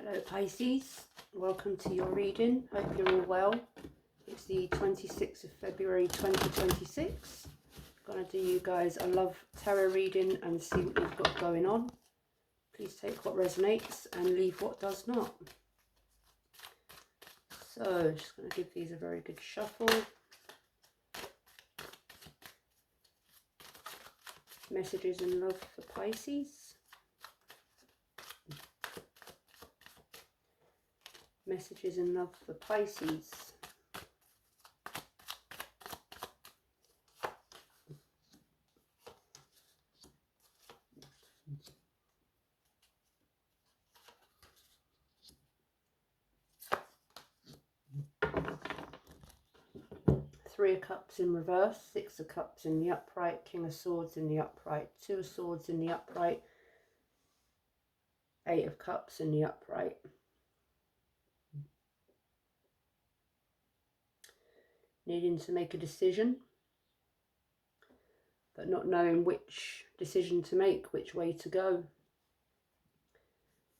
Hello Pisces, welcome to your reading. Hope you're all well. It's the 26th of February 2026. I'm going to do you guys a love tarot reading and see what you've got going on. Please take what resonates and leave what does not. So just going to give these a very good shuffle. Messages in love for Pisces. Messages in love for Pisces. Three of Cups in reverse, Six of Cups in the upright, King of Swords in the upright, Two of Swords in the upright, Eight of Cups in the upright. Needing to make a decision, but not knowing which decision to make, which way to go.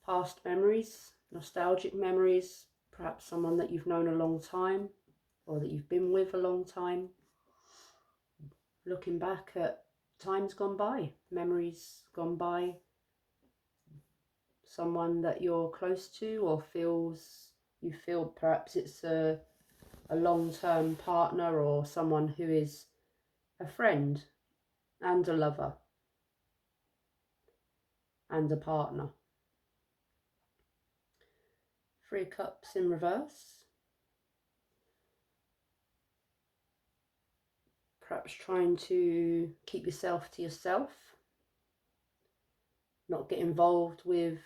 Past memories, nostalgic memories, perhaps someone that you've known a long time or that you've been with a long time. Looking back at times gone by, memories gone by, someone that you're close to or you feel perhaps it's a long-term partner or someone who is a friend and a lover and a partner. Three of Cups in reverse. Perhaps trying to keep yourself to yourself. Not get involved with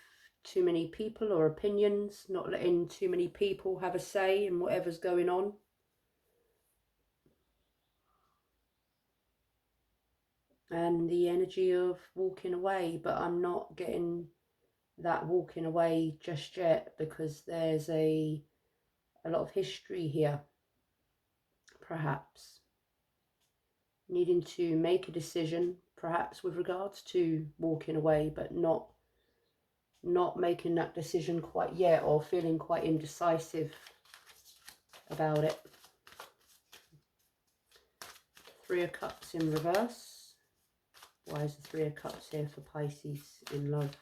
too many people or opinions. Not letting too many people have a say in whatever's going on. And the energy of walking away, but I'm not getting that walking away just yet because there's a lot of history here, perhaps. Needing to make a decision, perhaps with regards to walking away, but not making that decision quite yet or feeling quite indecisive about it. Three of Cups in reverse. Why is the Three of Cups here for Pisces in love?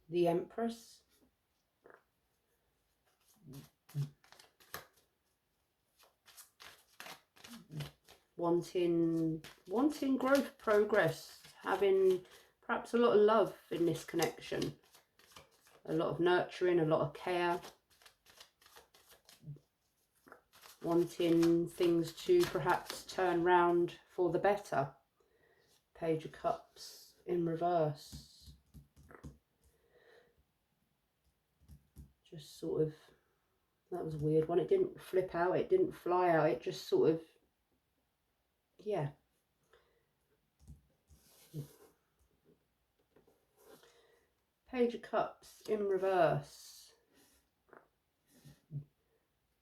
The Empress. Wanting growth, progress, having perhaps a lot of love in this connection. A lot of nurturing, a lot of care. Wanting things to perhaps turn round for the better. Page of Cups in reverse. Just sort of, that was a weird one. It didn't flip out, it didn't fly out, it just sort of, yeah. Page of Cups in reverse.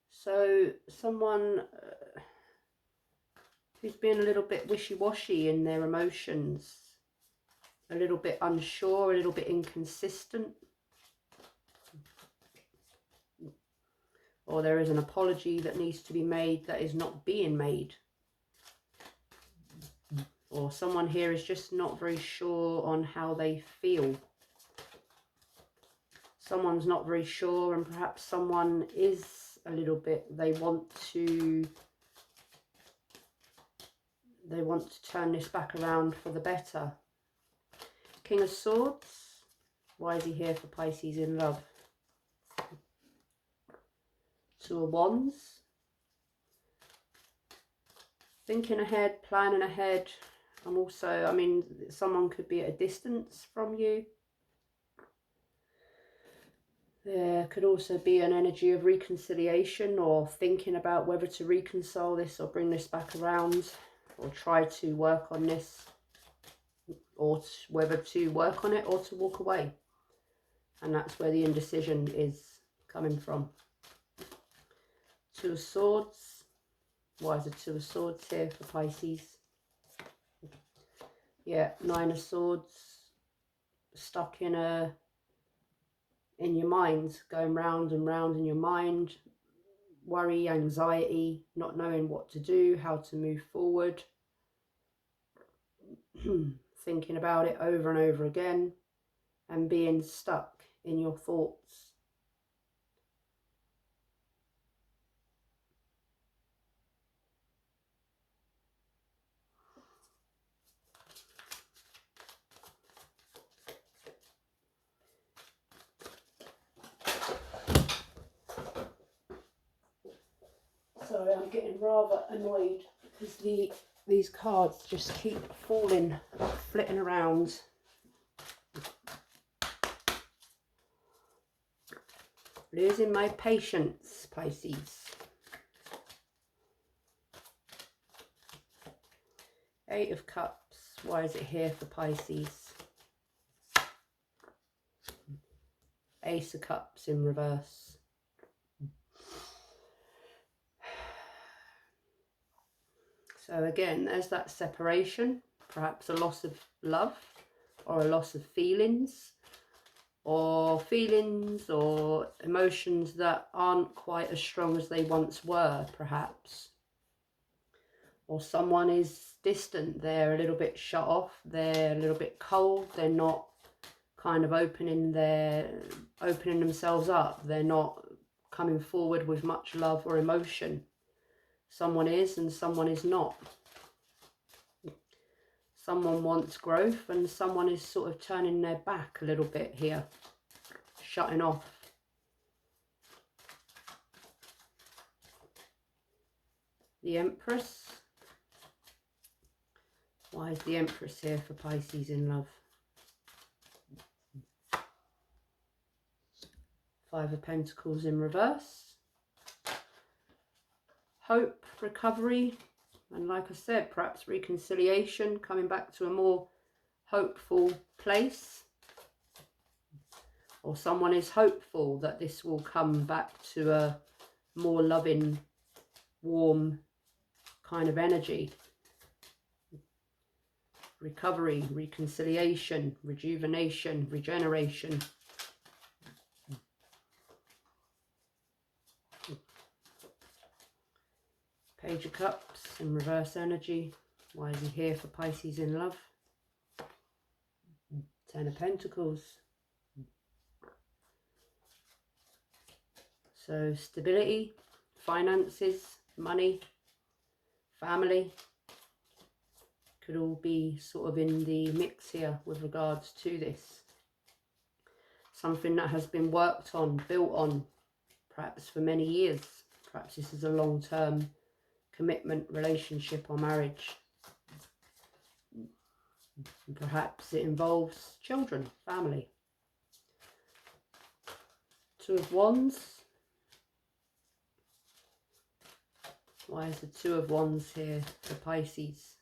So someone who's been a little bit wishy-washy in their emotions, a little bit unsure, a little bit inconsistent. Or there is an apology that needs to be made that is not being made. Or someone here is just not very sure on how they feel. Someone's not very sure, and perhaps someone is a little bit, they want to turn this back around for the better. King of Swords. Why is he here for Pisces in love? Two of Wands. Thinking ahead, planning ahead. I'm also, I mean, someone could be at a distance from you. There could also be an energy of reconciliation or thinking about whether to reconcile this or bring this back around or try to work on this, or whether to work on it or to walk away. And that's where the indecision is coming from. Two of Swords. Why is the Two of Swords here for Pisces? Yeah, Nine of Swords. stuck in your mind, going round and round in your mind. Worry, anxiety, not knowing what to do, how to move forward. Thinking about it over and over again and being stuck in your thoughts. Sorry, I'm getting rather annoyed because these cards just keep falling, flitting around. Losing my patience, Pisces. 8 of Cups. Why is it here for Pisces? Ace of Cups in reverse. So again, there's that separation, perhaps a loss of love or a loss of feelings or emotions that aren't quite as strong as they once were, perhaps. Or someone is distant, they're a little bit shut off, they're a little bit cold, they're not kind of opening themselves up, they're not coming forward with much love or emotion. Someone is and someone is not. Someone wants growth and someone is sort of turning their back a little bit here, shutting off. The Empress. Why is the Empress here for Pisces in love? 5 of Pentacles in reverse. Hope, recovery, and like I said, perhaps reconciliation, coming back to a more hopeful place. Or someone is hopeful that this will come back to a more loving, warm kind of energy. Recovery, reconciliation, rejuvenation, regeneration. Page of Cups in reverse energy. Why is he here for Pisces in love? 10 of Pentacles. So stability, finances, money, family could all be sort of in the mix here with regards to this. Something that has been worked on, built on, perhaps for many years. Perhaps this is a long-term commitment, relationship or marriage. And perhaps it involves children, family. 2 of Wands. Why is the 2 of Wands here for Pisces?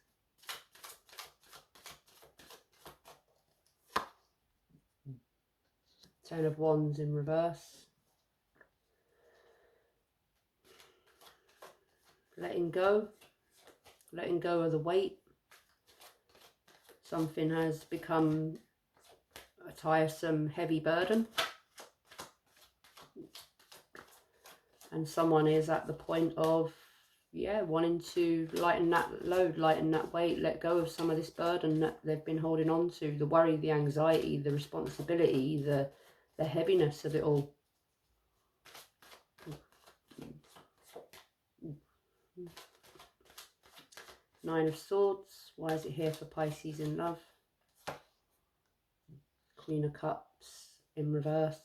Ten of Wands in reverse. Letting go of the weight. Something has become a tiresome, heavy burden. And someone is at the point of, wanting to lighten that load, lighten that weight, let go of some of this burden that they've been holding on to. The worry, the anxiety, the responsibility, the heaviness of it all. Nine of Swords. Why is it here for Pisces in love? Queen of Cups in reverse.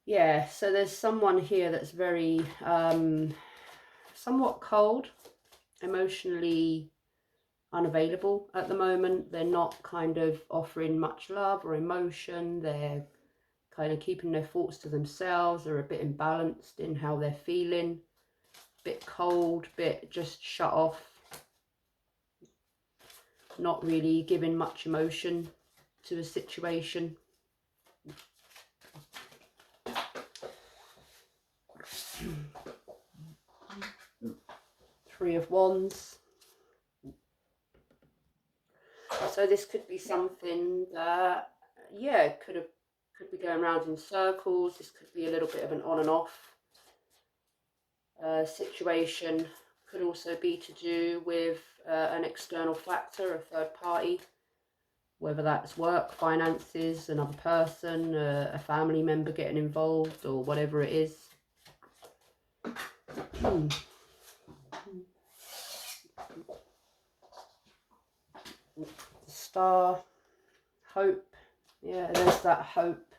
Yeah, so there's someone here that's very, somewhat cold, emotionally unavailable at the moment. They're not kind of offering much love or emotion. They're kind of keeping their thoughts to themselves. They're a bit imbalanced in how they're feeling. Bit cold, bit just shut off. Not really giving much emotion to a situation. Three of Wands. So this could be something that, yeah, could be going around in circles. This could be a little bit of an on and off situation. Could also be to do with an external factor, a third party, whether that's work, finances, another person, a family member getting involved, or whatever it is. Star, hope. Yeah, there's that hope.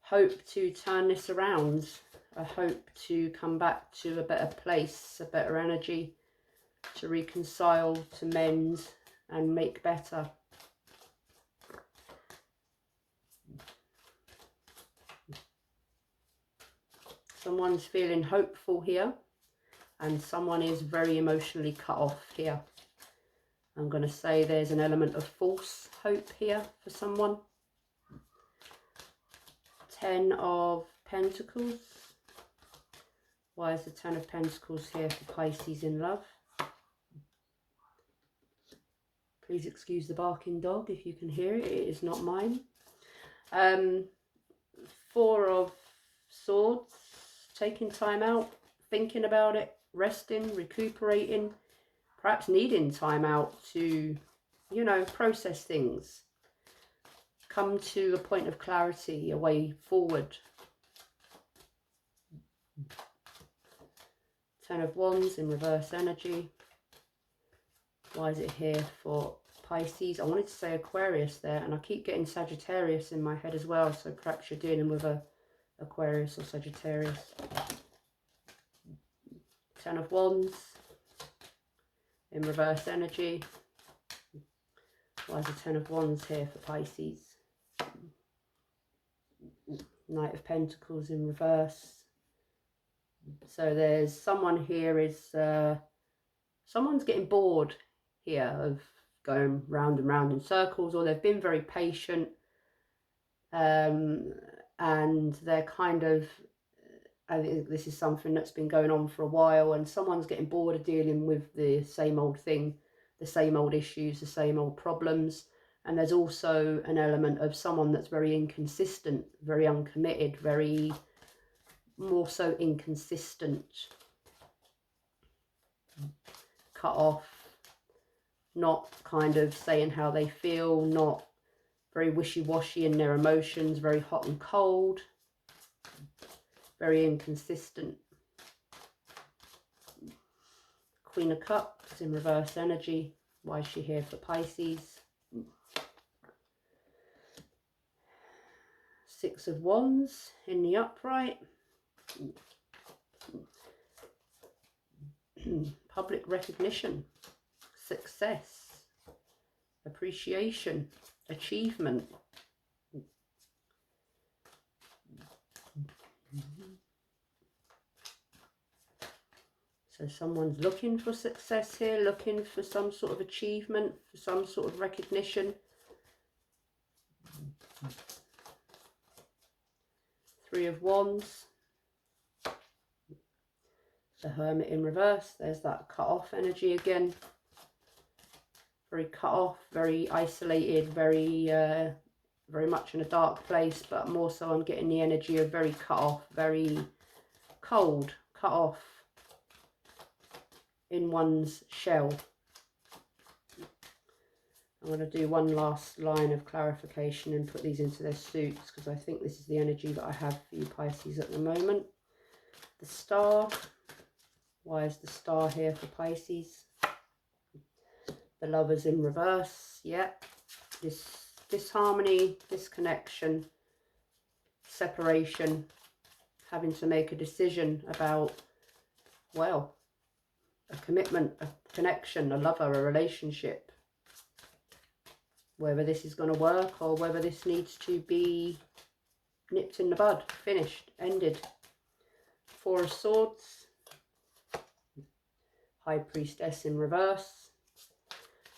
Hope to turn this around. A hope to come back to a better place, a better energy, to reconcile, to mend and make better. Someone's feeling hopeful here, and someone is very emotionally cut off here. I'm going to say there's an element of false hope here for someone. 10 of Pentacles. Why is the 10 of Pentacles here for Pisces in love? Please excuse the barking dog if you can hear it. It is not mine. 4 of Swords. Taking time out, thinking about it, resting, recuperating, perhaps needing time out to, you know, process things. Come to a point of clarity, a way forward. 10 of Wands in reverse energy. Why is it here for Pisces? I wanted to say Aquarius there, and I keep getting Sagittarius in my head as well, so perhaps you're dealing with a Aquarius or Sagittarius. 10 of Wands in reverse energy. Why is the 10 of Wands here for Pisces? Knight of Pentacles in reverse. So there's someone here is, someone's getting bored here of going round and round in circles, or they've been very patient, and they're kind of, I think this is something that's been going on for a while, and someone's getting bored of dealing with the same old thing, the same old issues, the same old problems. And there's also an element of someone that's very inconsistent, very uncommitted, very more so inconsistent, cut off, not kind of saying how they feel, not very wishy-washy in their emotions, very hot and cold, very inconsistent. Queen of Cups in reverse energy. Why is she here for Pisces? 6 of Wands in the upright. Public recognition, success, appreciation, achievement. So someone's looking for success here, looking for some sort of achievement, for some sort of recognition. 3 of Wands. The Hermit in reverse. There's that cut off energy again. Very cut off, very isolated, very much in a dark place, but more so I'm getting the energy of very cut off, very cold, cut off in one's shell. I'm going to do one last line of clarification and put these into their suits, because I think this is the energy that I have for you Pisces at the moment. The Star. Why is the Star here for Pisces? The Lovers in reverse. Yeah. This disharmony, disconnection, separation, having to make a decision about, well, a commitment, a connection, a lover, a relationship. Whether this is going to work or whether this needs to be nipped in the bud, finished, ended. 4 of Swords. High Priestess in reverse.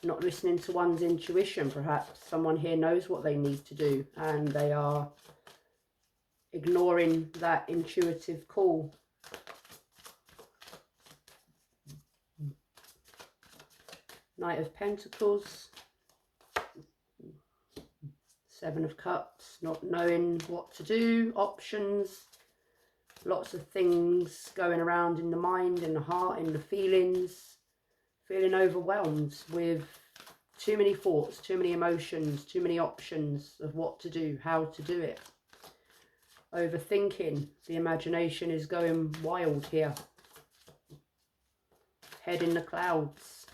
Not listening to one's intuition, perhaps. Someone here knows what they need to do and they are ignoring that intuitive call. Knight of Pentacles. Seven of Cups, not knowing what to do, options, lots of things going around in the mind, in the heart, in the feelings, feeling overwhelmed with too many thoughts, too many emotions, too many options of what to do, how to do it. Overthinking, the imagination is going wild here. Head in the clouds.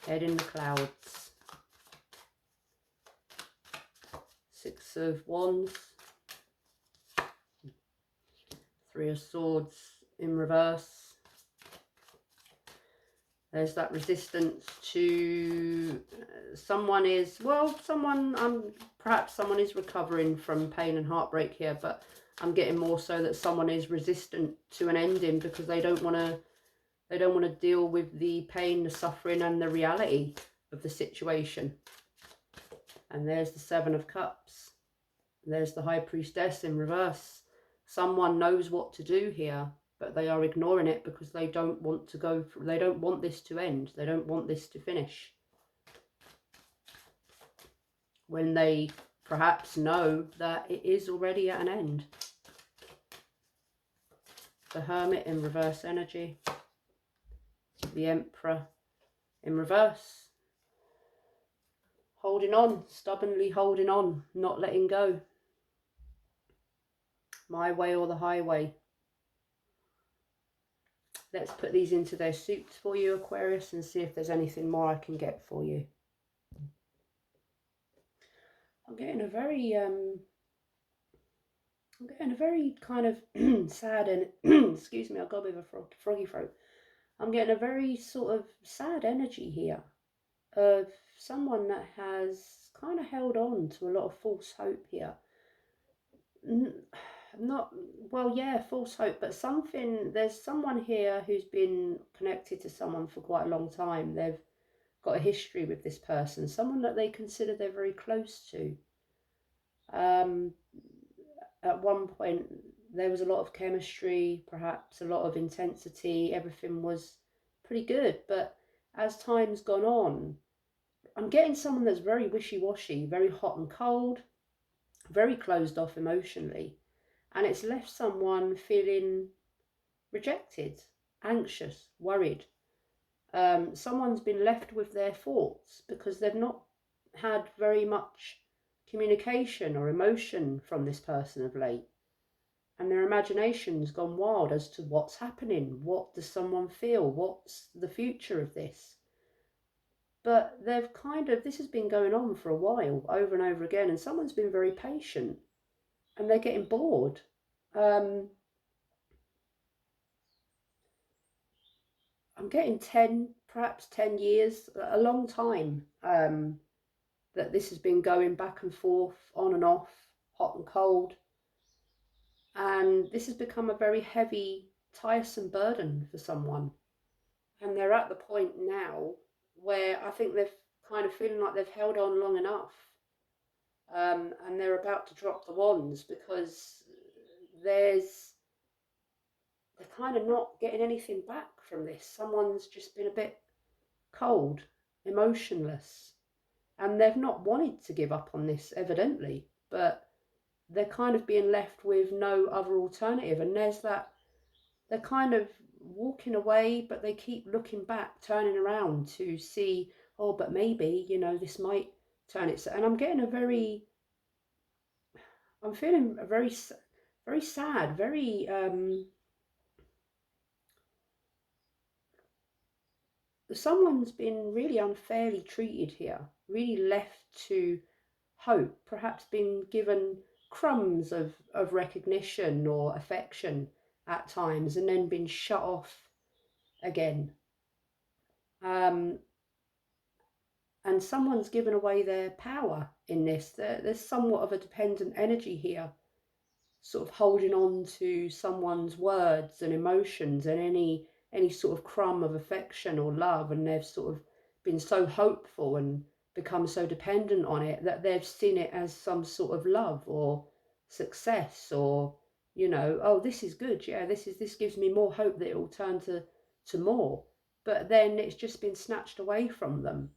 Head in the clouds. Six of Wands. Three of Swords in reverse. There's that resistance to someone is, well, perhaps someone is recovering from pain and heartbreak here, but I'm getting more so that someone is resistant to an ending because they don't want to deal with the pain, the suffering and the reality of the situation. And there's the Seven of Cups. There's the High Priestess in reverse. Someone knows what to do here, but they are ignoring it because they don't want to go through, they don't want this to end. They don't want this to finish. When they perhaps know that it is already at an end. The Hermit in reverse energy. The Emperor in reverse. Holding on, stubbornly holding on, not letting go. My way or the highway. Let's put these into their suits for you, Aquarius, and see if there's anything more I can get for you. I'm getting a very kind of sad and excuse me, I've got a bit of a froggy throat. I'm getting a very sort of sad energy here of someone that has kind of held on to a lot of false hope here. Not, well, yeah, false hope, but there's someone here who's been connected to someone for quite a long time. They've got a history with this person, someone that they consider they're very close to. At one point there was a lot of chemistry, perhaps a lot of intensity, everything was pretty good, but as time's gone on, I'm getting someone that's very wishy-washy, very hot and cold, very closed off emotionally, and it's left someone feeling rejected, anxious, worried. Someone's been left with their thoughts because they've not had very much communication or emotion from this person of late. And their imagination's gone wild as to what's happening. What does someone feel? What's the future of this? But they've this has been going on for a while, over and over again, and someone's been very patient and they're getting bored. I'm getting perhaps 10 years, a long time, that this has been going back and forth, on and off, hot and cold. And this has become a very heavy, tiresome burden for someone. And they're at the point now where I think they're kind of feeling like they've held on long enough. And they're about to drop the wands because they're kind of not getting anything back from this. Someone's just been a bit cold, emotionless, and they've not wanted to give up on this, evidently, but they're kind of being left with no other alternative. And there's that, they're kind of walking away, but they keep looking back, turning around to see, oh, but maybe, you know, this might turn it. And I'm feeling very, very sad, very, someone's been really unfairly treated here, really left to hope, perhaps been given crumbs of recognition or affection at times, and then been shut off again. And someone's given away their power in this. There's somewhat of a dependent energy here, sort of holding on to someone's words and emotions and any sort of crumb of affection or love, and they've sort of been so hopeful and become so dependent on it that they've seen it as some sort of love or success, or, you know, oh, this is good, yeah, this gives me more hope that it will turn to more. But then it's just been snatched away from them.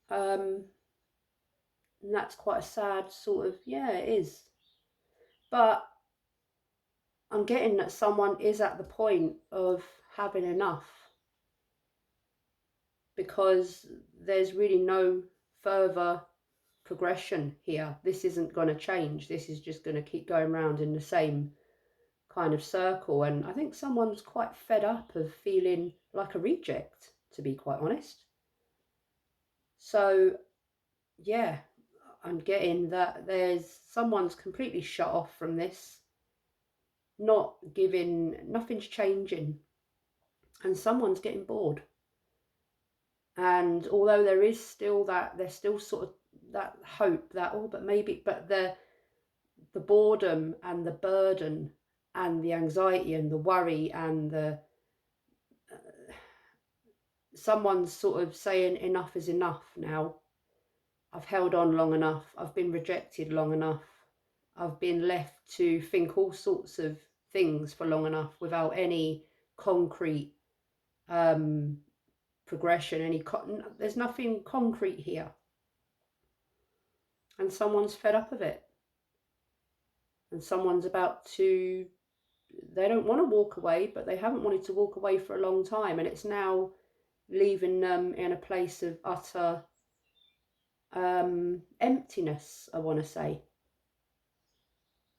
And that's quite a sad sort of, yeah, it is. But I'm getting that someone is at the point of having enough, because there's really no further progression here. This isn't going to change. This is just going to keep going round in the same kind of circle. And I think someone's quite fed up of feeling like a reject, to be quite honest. So yeah, I'm getting that there's someone's completely shut off from this, not giving, nothing's changing, and someone's getting bored. And although there is still that, there's still sort of that hope that, oh, but maybe, but the boredom and the burden and the anxiety and the worry and the someone's sort of saying enough is enough now. I've held on long enough. I've been rejected long enough. I've been left to think all sorts of things for long enough without any concrete progression. There's nothing concrete here. And someone's fed up of it. And someone's about to, they don't want to walk away, but they haven't wanted to walk away for a long time. And it's now leaving them in a place of utter emptiness, I want to say.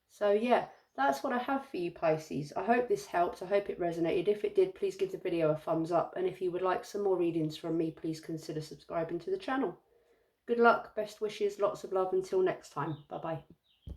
So yeah, that's what I have for you, Pisces. I hope this helped. I hope it resonated. If it did, please give the video a thumbs up. And if you would like some more readings from me, please consider subscribing to the channel. Good luck, best wishes, lots of love. Until next time. Bye-bye.